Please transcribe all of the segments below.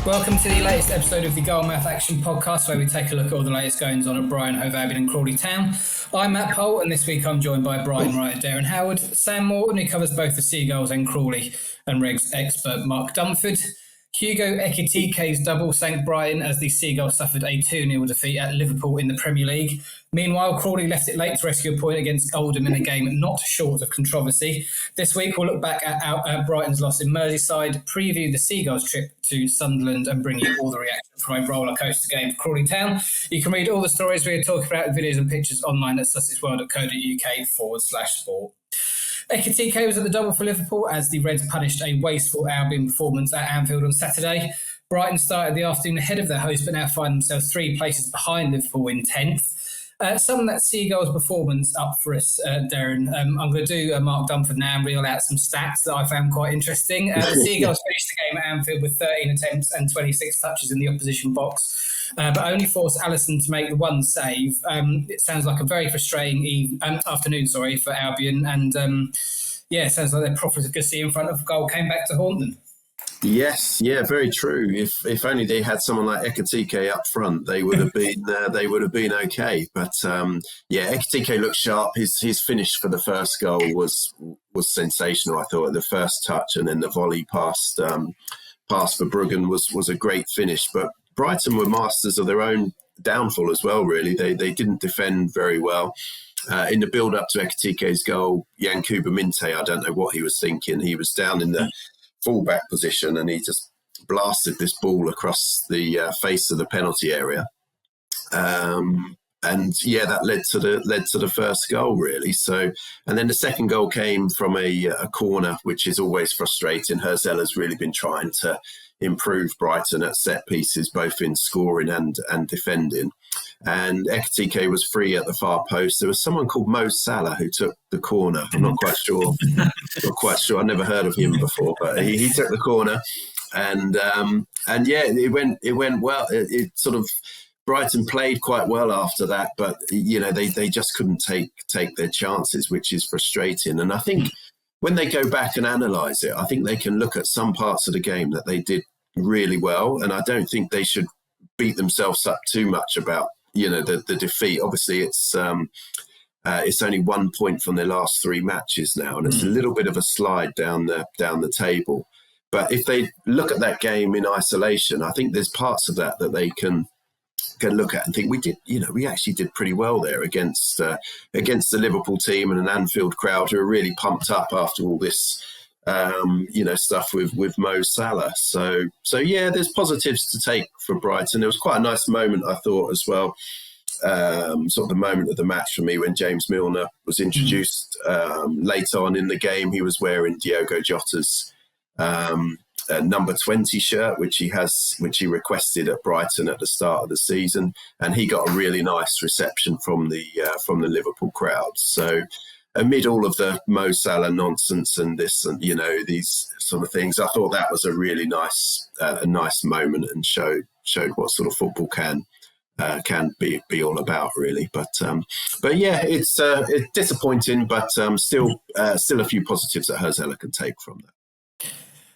Welcome to the latest episode of the Gull-Mouth Action Podcast, where we take a look at all the latest goings on at Brighton, Hove Albion and Crawley Town. I'm Matt Poll, and this week I'm joined by Brighton writer Darren Howard, Sam Morton, who covers both the Seagulls and Crawley, and Regs expert Mark Dumford. Hugo Ekitike's double sank Brighton as the Seagulls suffered a 2-0 defeat at Liverpool in the Premier League. Meanwhile, Crawley left it late to rescue a point against Oldham in a game not short of controversy. This week, we'll look back at Brighton's loss in Merseyside, preview the Seagulls' trip to Sunderland, and bring you all the reactions from a rollercoaster game for Crawley Town. You can read all the stories we are talking about, videos and pictures online at sussexworld.co.uk/sport. Ekitike was at the double for Liverpool as the Reds punished a wasteful Albion performance at Anfield on Saturday. Brighton started the afternoon ahead of their host, but now find themselves 3 places behind Liverpool in 10th. Some of that Seagulls performance up for us, Darren. I'm going to do Mark Dumford now and reel out some stats that I found quite interesting. The Seagulls finished the game at Anfield with 13 attempts and 26 touches in the opposition box, but only forced Alisson to make the one save. It sounds like a very frustrating afternoon for Albion, and it sounds like their profligacy in front of goal came back to haunt them. Yes, yeah, very true. If only they had someone like Ekitike up front, they would have been okay. But Ekitike looked sharp. His finish for the first goal was sensational. I thought the first touch and then the volley pass for Bruggen was a great finish. But Brighton were masters of their own downfall as well. Really, they didn't defend very well. In the build-up to Ekitike's goal, Yankuba Minte, I don't know what he was thinking. He was down in the fullback position and he just blasted this ball across the face of the penalty area. That led to the first goal, really. So, and then the second goal came from a corner, which is always frustrating. Herzella's really been trying to improve Brighton at set pieces, both in scoring and defending. And Ekitike was free at the far post. There was someone called Mo Salah who took the corner. I'm not quite sure. I've never heard of him before, but he took the corner, and it went well. It sort of, Brighton played quite well after that, but they just couldn't take their chances, which is frustrating. And I think when they go back and analyse it, I think they can look at some parts of the game that they did really well, and I don't think they should beat themselves up too much about the defeat. Obviously, it's only 1 point from their last 3 matches now, and it's a little bit of a slide down the table. But if they look at that game in isolation, I think there's parts of that they can look at and think we actually did pretty well there against the Liverpool team and an Anfield crowd who are really pumped up after all this stuff with Mo Salah. So there's positives to take for Brighton. There was quite a nice moment, I thought, as well. Sort of the moment of the match for me when James Milner was introduced later on in the game. He was wearing Diogo Jota's number 20 shirt, which he requested at Brighton at the start of the season, and he got a really nice reception from the Liverpool crowd. So amid all of the Mo Salah nonsense and this and these sort of things, I thought that was a really nice moment and showed what sort of football can be all about, really. But it's disappointing, but still a few positives that Herzella can take from that.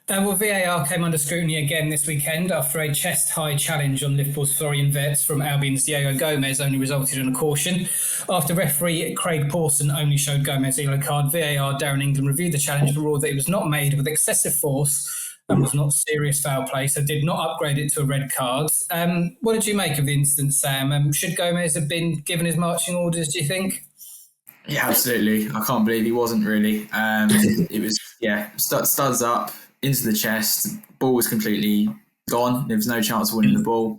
VAR came under scrutiny again this weekend after a chest-high challenge on Liverpool's Florian Wirtz from Albion's Diego Gomez only resulted in a caution. After referee Craig Pawson only showed Gomez a yellow card, VAR Darren England reviewed the challenge and ruled that it was not made with excessive force and was not serious foul play, so did not upgrade it to a red card. What did you make of the incident, Sam? Should Gomez have been given his marching orders, do you think? Yeah, absolutely. I can't believe he wasn't, really. It was, studs up, into the chest, ball was completely gone. There was no chance of winning the ball.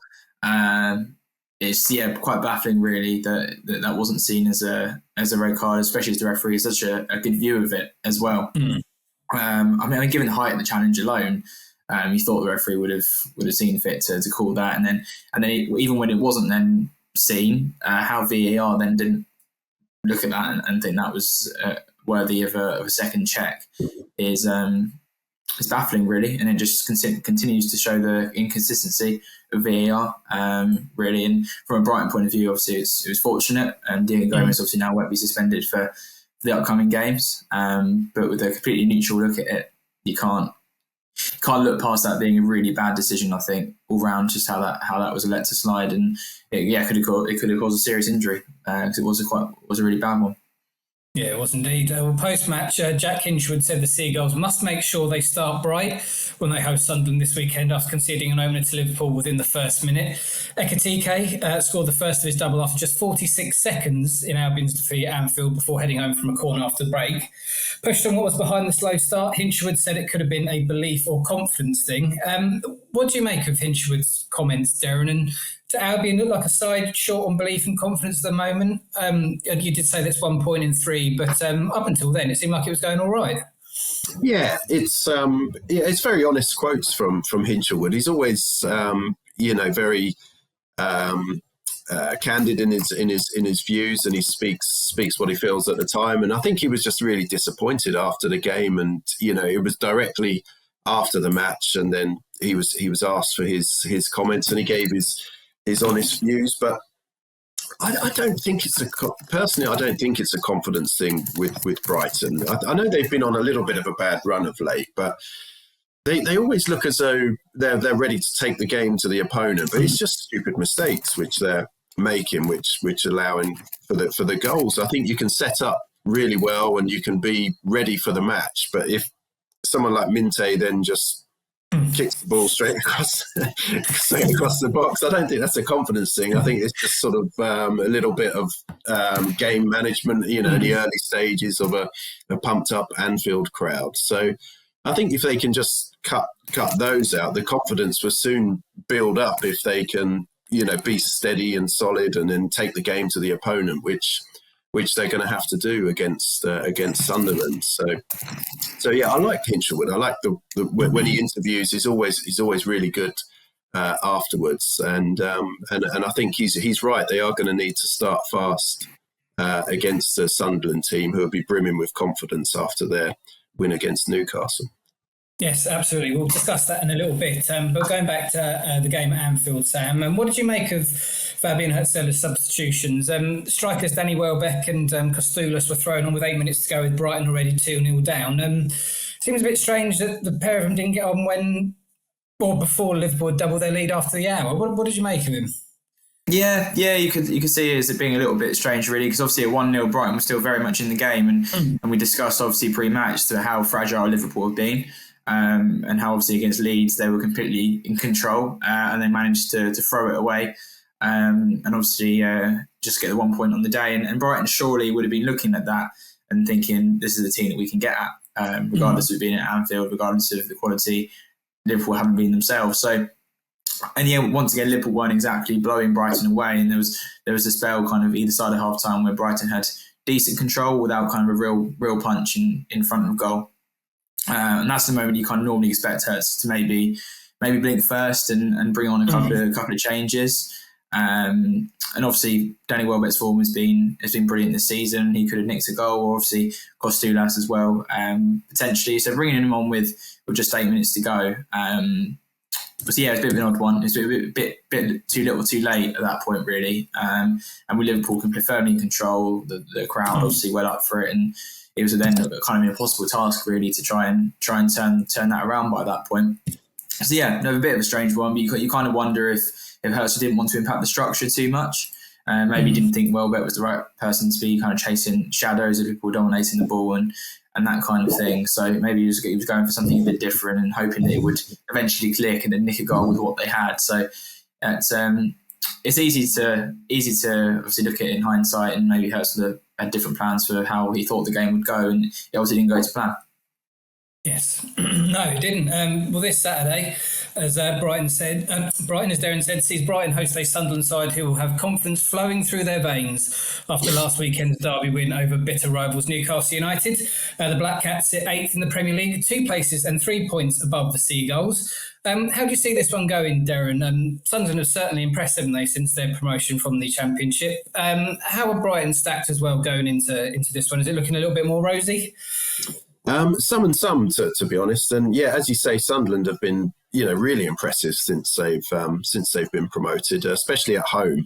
It's quite baffling, really, that wasn't seen as a red card, especially as the referee has such a good view of it as well. Given the height of the challenge alone, you thought the referee would have seen fit to call that, and then even when it wasn't then seen, how VAR then didn't look at that and think that was worthy of a second check is. It's baffling, really, and it just continues to show the inconsistency of VAR, really. And from a Brighton point of view, obviously, it was fortunate, and Diego Gomez obviously now won't be suspended for the upcoming games. But with a completely neutral look at it, you can't can't look past that being a really bad decision. I think all round, just how that was let to slide, and it could have caused a serious injury because it was a really bad one. Yeah, it was indeed. Post-match, Jack Hinchwood said the Seagulls must make sure they start bright when they host Sunderland this weekend after conceding an opener to Liverpool within the first minute. Ekitike scored the first of his double after just 46 seconds in Albion's defeat at Anfield before heading home from a corner after the break. Pushed on what was behind the slow start, Hinchwood said it could have been a belief or confidence thing. What do you make of Hinchwood's comments, Darren? And to Albion look like a side short on belief and confidence at the moment? You did say that's 1 point in 3, but up until then, it seemed like it was going all right. Yeah, it's very honest quotes from Hinchwood. He's always very candid in his views, and he speaks what he feels at the time. And I think he was just really disappointed after the game, and it was directly after the match, and then he was asked for his comments, and he gave his honest views. But I don't think it's a confidence thing with Brighton. I know they've been on a little bit of a bad run of late, but they always look as though they're ready to take the game to the opponent. But it's just stupid mistakes which they're making, which allowing for the goals. I think you can set up really well and you can be ready for the match, but if someone like Minte then just kicks the ball straight across the box, I don't think that's a confidence thing. I think it's just sort of a little bit of game management, in the early stages of a pumped up Anfield crowd. So I think if they can just cut those out, the confidence will soon build up if they can, be steady and solid and then take the game to the opponent, which they're going to have to do against Sunderland. So yeah, I like Hinchwood. I like the when he interviews, he's always really good afterwards, and I think he's right. They are going to need to start fast against the Sunderland team, who will be brimming with confidence after their win against Newcastle. Yes, absolutely. We'll discuss that in a little bit. But going back to the game at Anfield, Sam, what did you make of Fabian Hertzela's substitutions? Strikers Danny Welbeck and Kostoulis were thrown on with 8 minutes to go with Brighton already 2-0 down. Seems a bit strange that the pair of them didn't get on before Liverpool doubled their lead after the hour. What did you make of him? Yeah, you could see it as being a little bit strange, really, because obviously at 1-0 Brighton was still very much in the game, and we discussed obviously pre-match to how fragile Liverpool have been. And how obviously against Leeds they were completely in control and they managed to throw it away and obviously just get the 1 point on the day. And Brighton surely would have been looking at that and thinking this is the team that we can get at, regardless of being at Anfield, regardless of the quality Liverpool haven't been themselves. So, and yeah, once again Liverpool weren't exactly blowing Brighton away, and there was a spell kind of either side of half time where Brighton had decent control without kind of a real punch in front of goal. And that's the moment you kind of normally expect Hertz to maybe blink first and bring on a couple of changes. And obviously Danny Welbeck's form has been brilliant this season. He could have nicked a goal, or obviously Kostoulis as well, potentially. So bringing him on with just 8 minutes to go. But yeah, it's a bit of an odd one. It's a bit too little, too late at that point, really. And with Liverpool completely firmly in control, the crowd obviously well up for it, and it was then kind of an impossible task, really, to try and turn that around by that point. So yeah, a bit of a strange one, but you kind of wonder if Hertz didn't want to impact the structure too much. Maybe didn't think Welbeck was the right person to be kind of chasing shadows of people dominating the ball and that kind of thing. So maybe he was going for something a bit different and hoping that it would eventually click and then nick a goal with what they had. So it's easy to obviously look at it in hindsight, and maybe Hertz had different plans for how he thought the game would go, and it obviously didn't go to plan. Yes. No, it didn't. Well, this Saturday, as Brighton, as Darren said, sees Brighton host a Sunderland side who will have confidence flowing through their veins after last weekend's derby win over bitter rivals Newcastle United. The Black Cats sit 8th in the Premier League, 2 places and 3 points above the Seagulls. How do you see this one going, Darren? Sunderland have certainly impressed, haven't they, since their promotion from the Championship? How are Brighton stacked as well going into this one? Is it looking a little bit more rosy? Some and some, to be honest. And yeah, as you say, Sunderland have been, really impressive since they've been promoted, especially at home,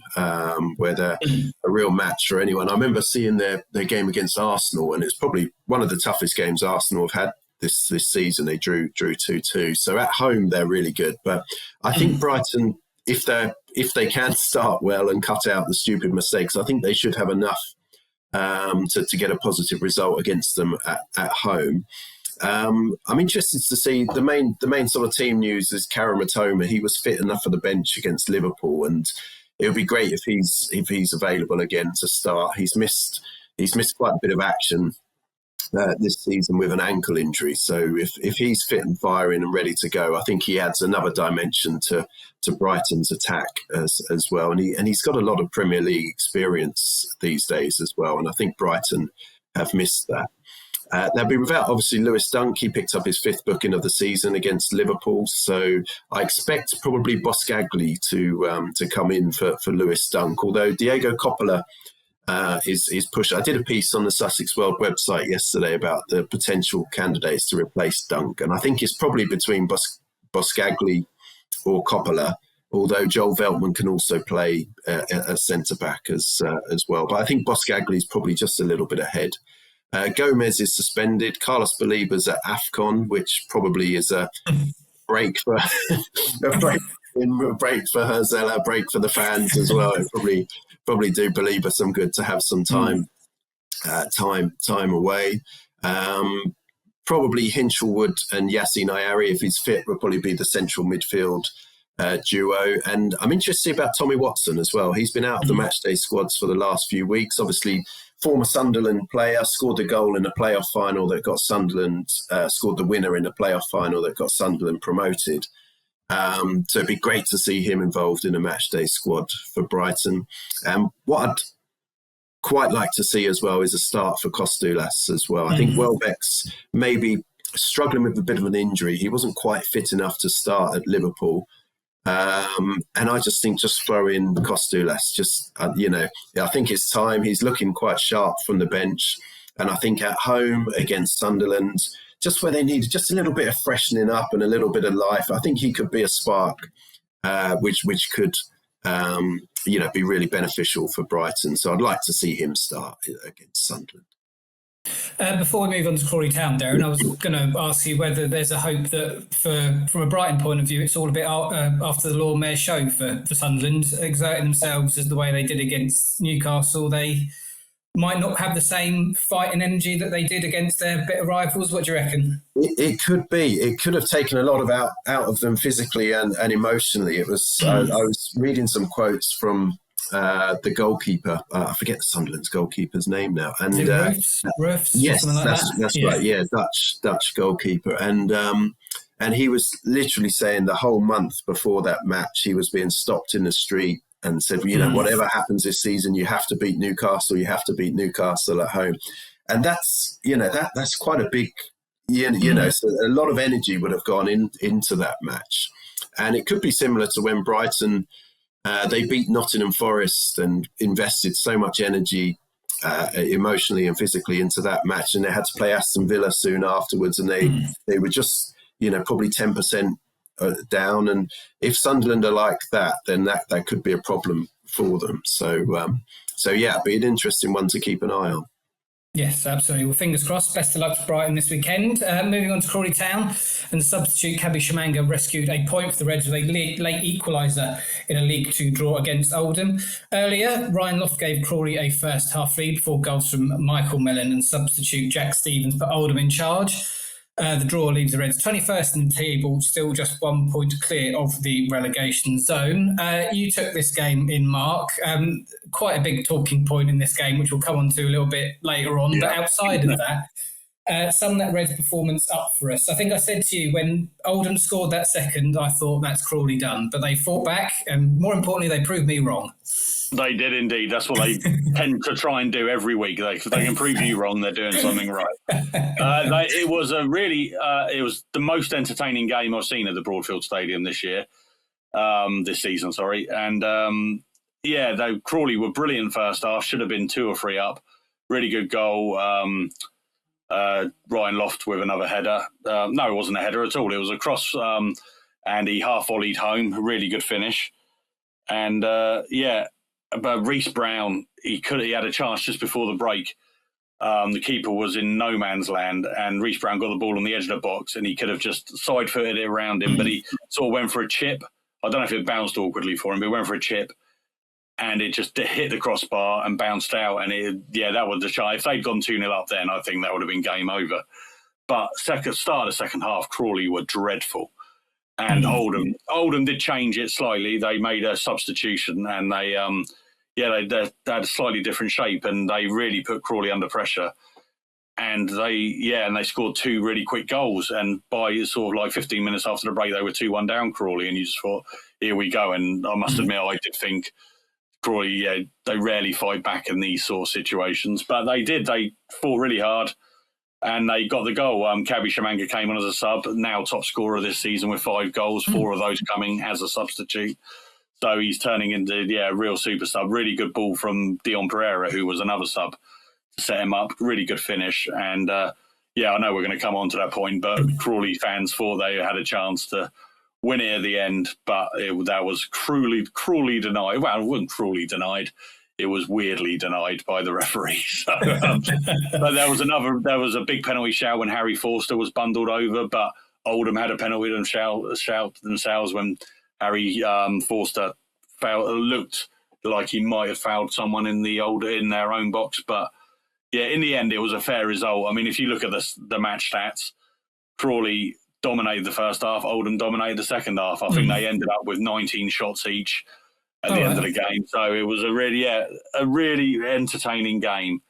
where they're a real match for anyone. I remember seeing their game against Arsenal, and it's probably one of the toughest games Arsenal have had this season. They drew 2-2. So at home they're really good. But I think Brighton, if they can start well and cut out the stupid mistakes, I think they should have enough to get a positive result against them at home. I'm interested to see the main sort of team news is Kara Matoma. He was fit enough for the bench against Liverpool, and it would be great if he's available again to start. He's missed quite a bit of action this season with an ankle injury. So if he's fit and firing and ready to go, I think he adds another dimension to Brighton's attack as well. And he's got a lot of Premier League experience these days as well. And I think Brighton have missed that. They'll be without, obviously, Lewis Dunk. He picked up his 5th booking of the season against Liverpool. So I expect probably Boscagli to come in for Lewis Dunk, although Diego Coppola is pushed. I did a piece on the Sussex World website yesterday about the potential candidates to replace Dunk, and I think it's probably between Boscagli or Coppola, although Joel Veltman can also play a centre-back as well. But I think Boscagli is probably just a little bit ahead. Gomez is suspended. Carlos Baliba's at AFCON, which probably is a break for a break for Herzella, a break for the fans as well. It probably do Baliba some good to have some time away. Probably Hinchelwood and Yassine Ayari, if he's fit, will probably be the central midfield duo. And I'm interested about Tommy Watson as well. He's been out of the matchday squads for the last few weeks. Obviously, former Sunderland player, scored a goal in a playoff final that got Sunderland, scored the winner in a playoff final that got Sunderland promoted. So it'd be great to see him involved in a matchday squad for Brighton. What I'd quite like to see as well is a start for Kostoulas as well. I think Welbeck's maybe struggling with a bit of an injury. He wasn't quite fit enough to start at Liverpool. And I just think just throw in Kostoulas. I think it's time. He's looking quite sharp from the bench. And I think at home against Sunderland, just where they need just a little bit of freshening up and a little bit of life, I think he could be a spark, which could, be really beneficial for Brighton. So I'd like to see him start against Sunderland. Before we move on to Crawley Town, Darren, I was going to ask you whether there's a hope that, from a Brighton point of view, it's all a bit after the Lord Mayor's show for Sunderland, exerting themselves as the way they did against Newcastle. They might not have the same fight and energy that they did against their bitter rivals. What do you reckon? It could be. It could have taken a lot of out of them physically and emotionally. It was. I was reading some quotes from the goalkeeper. I forget Sunderland's goalkeeper's name now. And Roofs, yes, that's that? right. Yeah, Dutch goalkeeper. And he was literally saying the whole month before that match, he was being stopped in the street and said, whatever happens this season, you have to beat Newcastle. You have to beat Newcastle at home. And that's, that's quite a big, so a lot of energy would have gone into that match. And it could be similar to when Brighton, they beat Nottingham Forest and invested so much energy emotionally and physically into that match. And they had to play Aston Villa soon afterwards. And they were just, probably 10% down. And if Sunderland are like that, then that could be a problem for them. So yeah, it'd be an interesting one to keep an eye on. Yes, absolutely. Well, fingers crossed. Best of luck to Brighton this weekend. Moving on to Crawley Town, and substitute Kabi Shamanga rescued a point for the Reds with a late equaliser in a League 2 draw against Oldham. Earlier, Ryan Loft gave Crawley a first-half lead, 4 goals from Michael Mellon, and substitute Jack Stevens put Oldham in charge. The draw leaves the Reds 21st in the table, still just 1 point clear of the relegation zone. You took this game in, Mark. Quite a big talking point in this game, which we'll come on to a little bit later on. Yeah. But outside of that, sum that Reds performance up for us. I think I said to you, when Oldham scored that second, I thought that's Crawley done. But they fought back, and more importantly, they proved me wrong. They did indeed. That's what they tend to try and do every week. If they can prove you wrong, they're doing something right. It was it was the most entertaining game I've seen at the Broadfield Stadium this season. And Crawley were brilliant first half. Should have been 2 or 3 up. Really good goal. Ryan Loft with another header. No, it wasn't a header at all. It was a cross, and he half volleyed home. Really good finish. And but Reece Brown, he had a chance just before the break The keeper was in no man's land, and Reece Brown got the ball on the edge of the box, and he could have just side-footed it around him, but he sort of went for a chip. I don't know if it bounced awkwardly for him, but he went for a chip, and it just hit the crossbar and bounced out. And that was the shot. If they'd gone 2-0 up then, I think that would have been game over. But start of the second half, Crawley were dreadful. And Oldham did change it slightly. They made a substitution, and they had a slightly different shape, and they really put Crawley under pressure. And they scored 2 really quick goals. And by sort of like 15 minutes after the break, they were 2-1 down Crawley. And you just thought, here we go. And I must admit, I did think Crawley, they rarely fight back in these sort of situations. But they did. They fought really hard. And they got the goal. Kabi Shamanga came on as a sub, now top scorer this season with 5 goals, 4 of those coming as a substitute. So he's turning into a real super sub. Really good ball from Dion Pereira, who was another sub, to set him up. Really good finish. And I know we're going to come on to that point, but Crawley fans thought they had a chance to win it at the end, but that was cruelly denied. Well, it wasn't cruelly denied. It was weirdly denied by the referee. So, but there was a big penalty shout when Harry Forster was bundled over, but Oldham had a penalty themselves when Harry Forster looked like he might have fouled someone in their own box. But in the end, it was a fair result. I mean, if you look at the match stats, Crawley dominated the first half, Oldham dominated the second half. I think they ended up with 19 shots each at the end of the game. So it was a really entertaining game.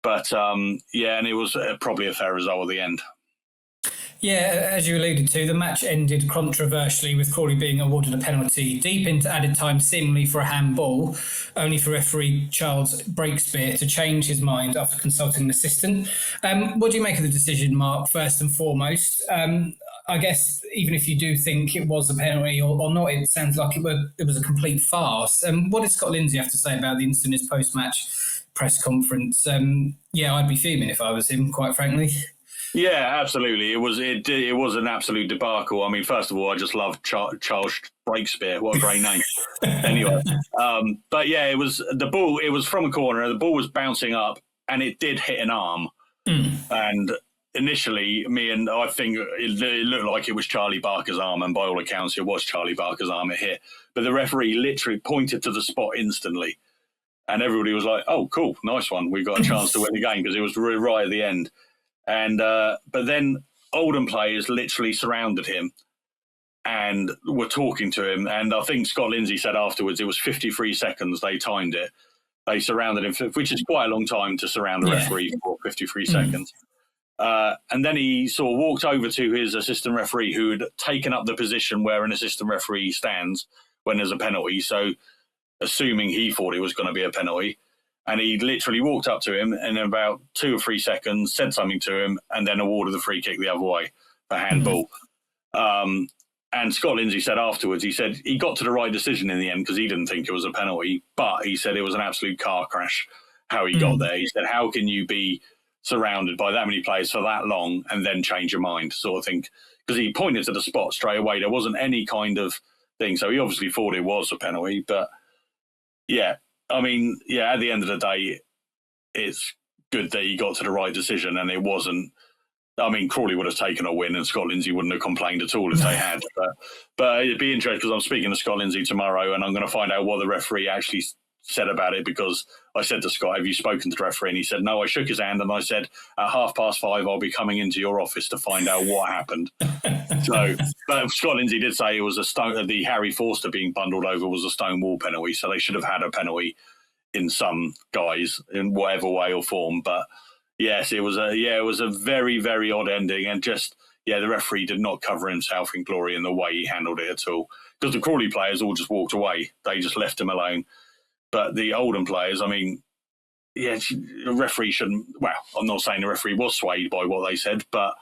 But and it was probably a fair result at the end. Yeah, as you alluded to, the match ended controversially with Crawley being awarded a penalty deep into added time, seemingly for a handball, only for referee Charles Breakspear to change his mind after consulting an assistant. What do you make of the decision, Mark, first and foremost? I guess even if you do think it was a penalty or not, it sounds like it was a complete farce. What did Scott Lindsay have to say about the incident in his post-match press conference? I'd be fuming if I was him, quite frankly. Yeah, absolutely. It was an absolute debacle. I mean, first of all, I just love Charles Breakspear. What a great name. Anyway, but it was the ball. It was from a corner. The ball was bouncing up, and it did hit an arm. And initially, I think it looked like it was Charlie Barker's arm, and by all accounts, it was Charlie Barker's arm it hit. But the referee literally pointed to the spot instantly, and everybody was like, "Oh, cool, nice one. We got a chance to win the game," because it was right at the end. And but then Oldham players literally surrounded him and were talking to him. And I think Scott Lindsay said afterwards it was 53 seconds they timed it. They surrounded him, which is quite a long time to surround a referee for 53 seconds. And then he sort of walked over to his assistant referee, who had taken up the position where an assistant referee stands when there's a penalty. So assuming he thought it was going to be a penalty. And he literally walked up to him and in about 2 or 3 seconds said something to him and then awarded the free kick the other way for handball. And Scott Lindsay said afterwards, he said he got to the right decision in the end because he didn't think it was a penalty, but he said it was an absolute car crash how he got there. He said, how can you be surrounded by that many players for that long and then change your mind, sort of thing? Because he pointed to the spot straight away. There wasn't any kind of thing. So he obviously thought it was a penalty, but I mean, at the end of the day, it's good that he got to the right decision and it wasn't. I mean, Crawley would have taken a win and Scott Lindsay wouldn't have complained at all if they had. But it'd be interesting because I'm speaking to Scott Lindsay tomorrow and I'm going to find out what the referee actually said about it, because I said to Scott, have you spoken to the referee? And he said, no. I shook his hand and I said, at 5:30, I'll be coming into your office to find out what happened. But Scott Lindsay did say it was the Harry Forster being bundled over was a stone wall penalty. So they should have had a penalty in some guise in whatever way or form. But yes, it was a very, very odd ending. And just, the referee did not cover himself in glory in the way he handled it at all. Because the Crawley players all just walked away. They just left him alone. But the Oldham players, I mean, the referee shouldn't. Well, I'm not saying the referee was swayed by what they said, but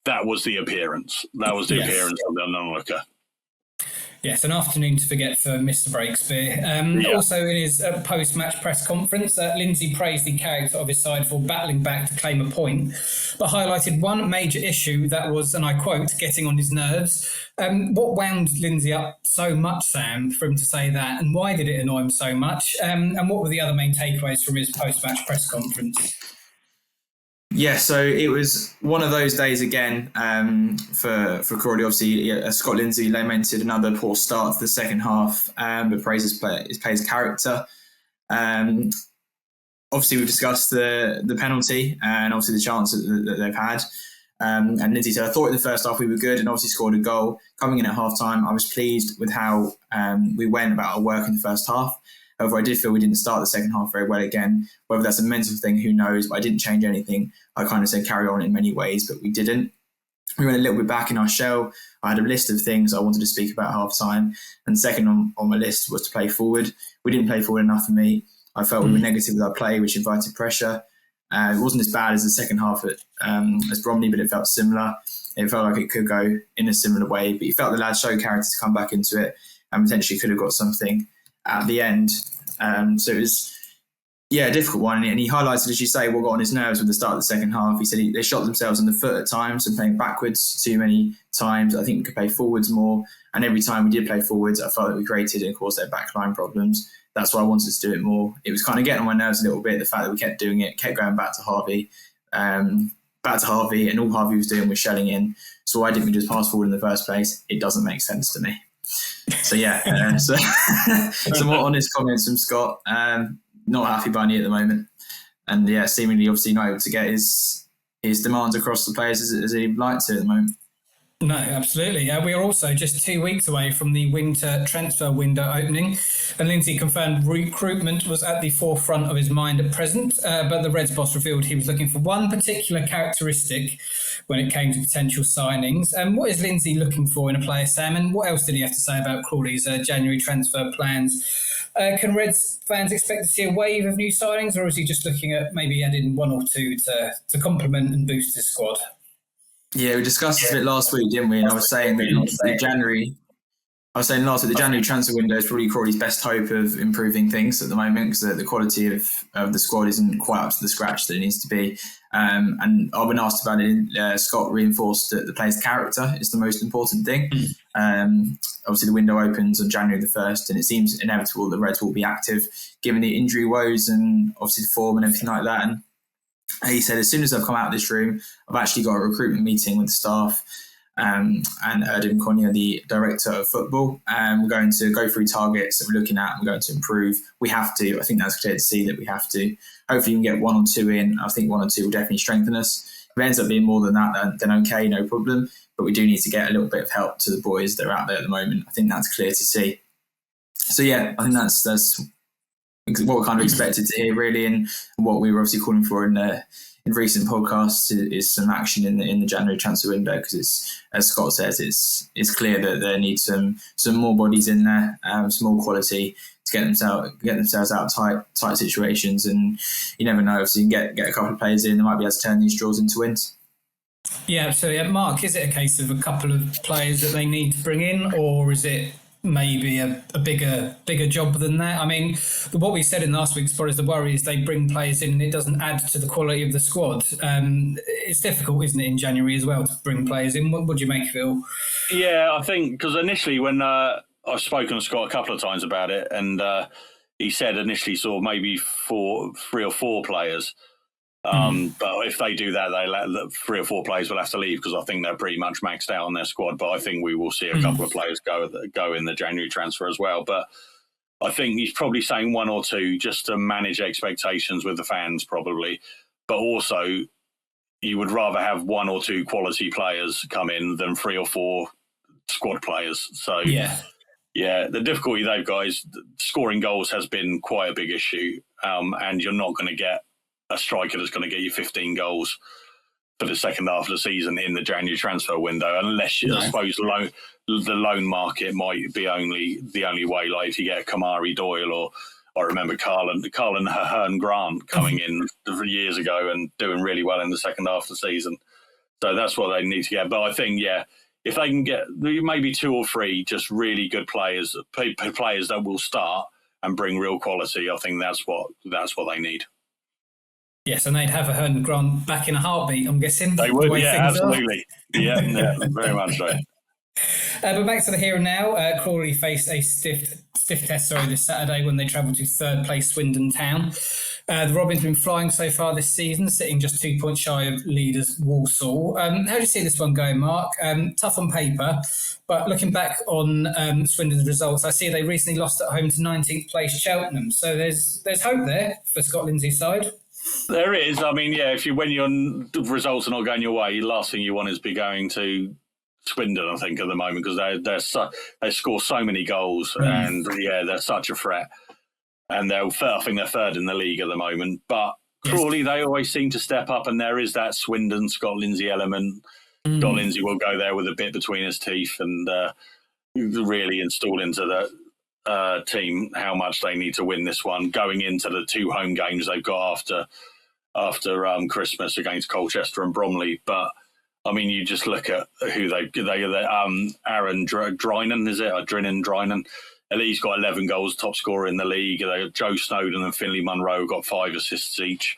that was the appearance. That was the appearance of the non-looker. Yes, an afternoon to forget for Mr. Breakspear. Also in his post-match press conference, Lindsay praised the character of his side for battling back to claim a point, but highlighted one major issue that was, and I quote, getting on his nerves. What wound Lindsay up so much, Sam, for him to say that, and why did it annoy him so much? And what were the other main takeaways from his post-match press conference? Yeah, so it was one of those days again for Crawley. Obviously, Scott Lindsay lamented another poor start to the second half, but praises his player's character. Obviously, we've discussed the penalty and obviously the chance that they've had. And Lindsay said, I thought in the first half we were good and obviously scored a goal. Coming in at half-time, I was pleased with how we went about our work in the first half. However, I did feel we didn't start the second half very well again. Whether that's a mental thing, who knows? But I didn't change anything. I kind of said carry on in many ways, but we didn't. We went a little bit back in our shell. I had a list of things I wanted to speak about half-time. And second on my list was to play forward. We didn't play forward enough for me. I felt we were negative with our play, which invited pressure. It wasn't as bad as the second half as Bromley, but it felt similar. It felt like it could go in a similar way. But you felt the lads show character to come back into it and potentially could have got something at the end. So it was, a difficult one. And he highlighted, as you say, what got on his nerves with the start of the second half. He said they shot themselves in the foot at times and playing backwards too many times. I think we could play forwards more. And every time we did play forwards, I felt that we created and caused their backline problems. That's why I wanted to do it more. It was kind of getting on my nerves a little bit, the fact that we kept doing it, kept going back to Harvey, and all Harvey was doing was shelling in. So why didn't we just pass forward in the first place? It doesn't make sense to me. So some more honest comments from Scott. Not happy by any at the moment, and seemingly obviously not able to get his demands across the players as he'd like to at the moment. No, absolutely. We are also just 2 weeks away from the winter transfer window opening, and Lindsay confirmed recruitment was at the forefront of his mind at present, but the Reds boss revealed he was looking for one particular characteristic when it came to potential signings. What is Lindsay looking for in a player, Sam, and what else did he have to say about Crawley's January transfer plans? Can Reds fans expect to see a wave of new signings, or is he just looking at maybe adding one or two to complement and boost his squad? Yeah, we discussed this a bit last week, didn't we? And I was saying that the January transfer window is probably Crawley's best hope of improving things at the moment, because the quality of the squad isn't quite up to the scratch that it needs to be. And I've been asked about it. Scott reinforced that the player's character is the most important thing. Obviously, the window opens on January the 1st, and it seems inevitable that Reds will be active, given the injury woes and obviously the form and everything like that. And he said, as soon as I've come out of this room, I've actually got a recruitment meeting with the staff and Erdem Konya, the director of football. We're going to go through targets that we're looking at and we're going to improve. We have to. I think that's clear to see that we have to. Hopefully we can get one or two in. I think one or two will definitely strengthen us. If it ends up being more than that, then okay, no problem. But we do need to get a little bit of help to the boys that are out there at the moment. I think that's clear to see. So, I think that's what we kind of expected to hear, really, and what we were obviously calling for in recent podcasts is some action in the January transfer window, because it's, as Scott says, it's clear that there needs some more bodies in there, some more quality to get themselves out of tight situations. And you never know, if you can get a couple of players in, they might be able to turn these draws into wins. Yeah, so Mark, is it a case of a couple of players that they need to bring in, or is it maybe a bigger job than that? I mean, what we said in last week's pod is the worry is they bring players in and it doesn't add to the quality of the squad. It's difficult, isn't it, in January as well to bring players in? What do you make of it all? Yeah, I think because initially when I've spoken to Scott a couple of times about it, and he said initially saw maybe 3 or 4 players. But if they do that, 3 or 4 players will have to leave, because I think they're pretty much maxed out on their squad. But I think we will see a couple of players go in the January transfer as well. But I think he's probably saying 1 or 2 just to manage expectations with the fans, probably. But also, you would rather have 1 or 2 quality players come in than 3 or 4 squad players. So the difficulty they've got is scoring goals has been quite a big issue, and you're not going to get a striker that's going to get you 15 goals for the second half of the season in the January transfer window, unless I suppose the loan market might be the only way. Like if you get Kamari Doyle, or I remember Carlin Hearn Grant coming in years ago and doing really well in the second half of the season. So that's what they need to get. But I think, if they can get maybe 2 or 3 just really good players that will start and bring real quality, I think that's what they need. Yes, and they'd have a Hearn Grant back in a heartbeat, I'm guessing. They would, absolutely. Yeah, very much so. But back to the here and now, Crawley faced a stiff test this Saturday when they travelled to third place Swindon Town. The Robins have been flying so far this season, sitting just 2 points shy of leaders Walsall. How do you see this one going, Mark? Tough on paper, but looking back on Swindon's results, I see they recently lost at home to 19th place Cheltenham. So there's hope there for Scott Lindsay's side. There is. I mean, yeah, when your results are not going your way, the last thing you want is be going to Swindon, I think, at the moment, because they score so many goals and, they're such a threat. And I think they're third in the league at the moment. But Crawley, they always seem to step up, and there is that Swindon, Scott Lindsay element. Scott Lindsay will go there with a bit between his teeth and really install into the team how much they need to win this one, going into the 2 home games they've got after Christmas against Colchester and Bromley. But I mean, you just look at who Aaron Drinan, is it? Drinan. He's got 11 goals, top scorer in the league. Joe Snowden and Finley Munro got 5 assists each.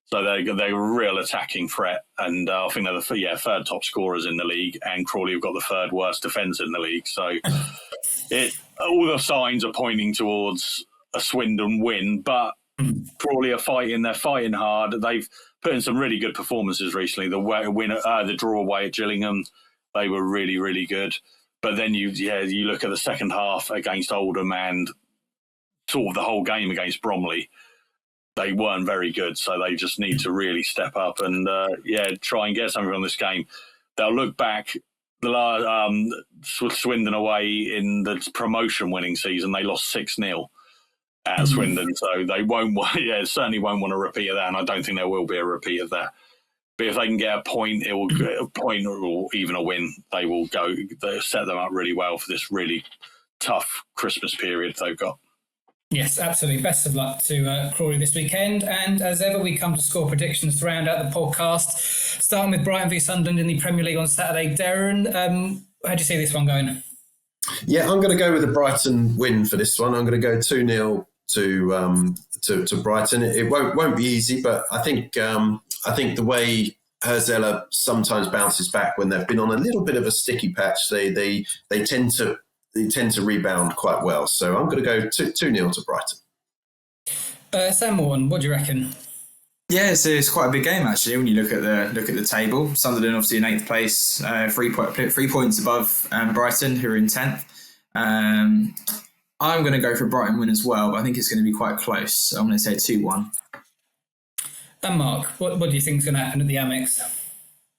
So they're a real attacking threat. And I think they're the third top scorers in the league. And Crawley have got the third worst defence in the league. So all the signs are pointing towards a Swindon win. But Crawley are fighting. They're fighting hard. They've put in some really good performances recently. The draw away at Gillingham, they were really, really good. But then you look at the second half against Oldham and sort of the whole game against Bromley. They weren't very good, so they just need to really step up and try and get something from this game. They'll look back. Swindon away in the promotion-winning season, they lost 6-0 at Swindon, so they certainly won't want a repeat of that, and I don't think there will be a repeat of that. But if they can get a point, or even a win, they'll set them up really well for this really tough Christmas period they've got. Yes, absolutely. Best of luck to Crawley this weekend. And as ever, we come to score predictions to round out the podcast, starting with Brighton v Sunderland in the Premier League on Saturday. Darren, how do you see this one going? Yeah, I'm going to go with a Brighton win for this one. I'm going to go 2-0 to Brighton. It won't be easy, but I think the way Herzella sometimes bounces back when they've been on a little bit of a sticky patch, they tend to rebound quite well. So I'm going to go 2-0 to Brighton. Sam Morton, what do you reckon? Yeah, it's quite a big game actually when you look at the table. Sunderland obviously in 8th place, 3 points above Brighton, who are in 10th. I'm going to go for a Brighton win as well, but I think it's going to be quite close. So I'm going to say 2-1. And Mark, what do you think is going to happen at the Amex?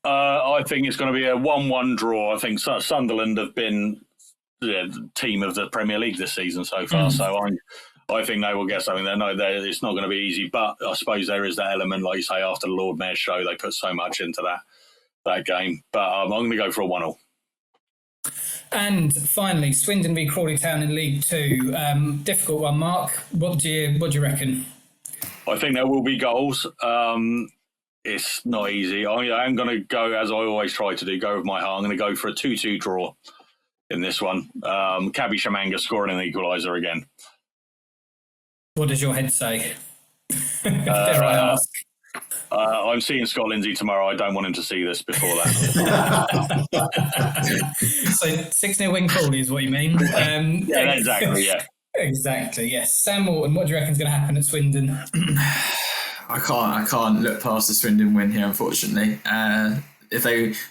I think it's going to be a 1-1 draw. I think Sunderland have been the team of the Premier League this season so far, so I think they will get something. It's not going to be easy, but I suppose there is that element, like you say, after the Lord Mayor's show, they put so much into that game. But I'm going to go for a 1-1. And finally, Swindon v Crawley Town in League 2. Difficult one, Mark. What do you reckon? I think there will be goals. It's not easy. I'm going to go, as I always try to do, go with my heart. I'm going to go for a 2-2 draw in this one. Kabi Shamanga scoring an equaliser again. What does your head say? Dare I ask? I'm seeing Scott Lindsay tomorrow. I don't want him to see this before that. So 6-0 win Crawley is what you mean? Yeah, exactly, yeah. Exactly, yes. Sam Morton, what do you reckon is going to happen at Swindon? I can't look past the Swindon win here, unfortunately. If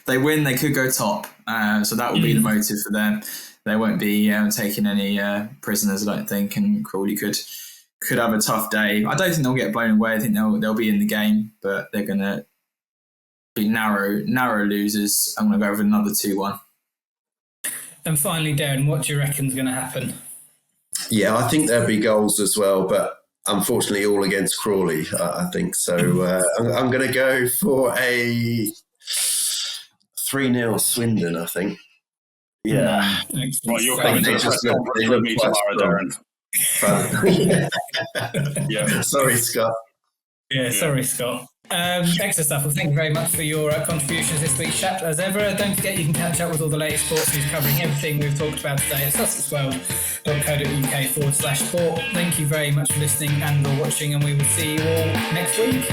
they win, they could go top. So that will be the motive for them. They won't be taking any prisoners, I don't think, and Crawley could have a tough day. I don't think they'll get blown away. I think they'll be in the game, but they're going to be narrow losers. I'm going to go with another 2-1. And finally, Darren, what do you reckon is going to happen? Yeah, I think there'll be goals as well, but unfortunately all against Crawley, I think. So I'm going to go for a 3-0 Swindon, I think. Yeah. Well, you're coming to the me tomorrow, Darren. Yeah. Sorry, Scott. Yeah, sorry, Scott. Excellent stuff. Well, thank you very much for your contributions this week's chat. As ever, don't forget you can catch up with all the latest sports news covering everything we've talked about today at sussexworld.co.uk/sport. Thank you very much for listening and or watching, and we will see you all next week.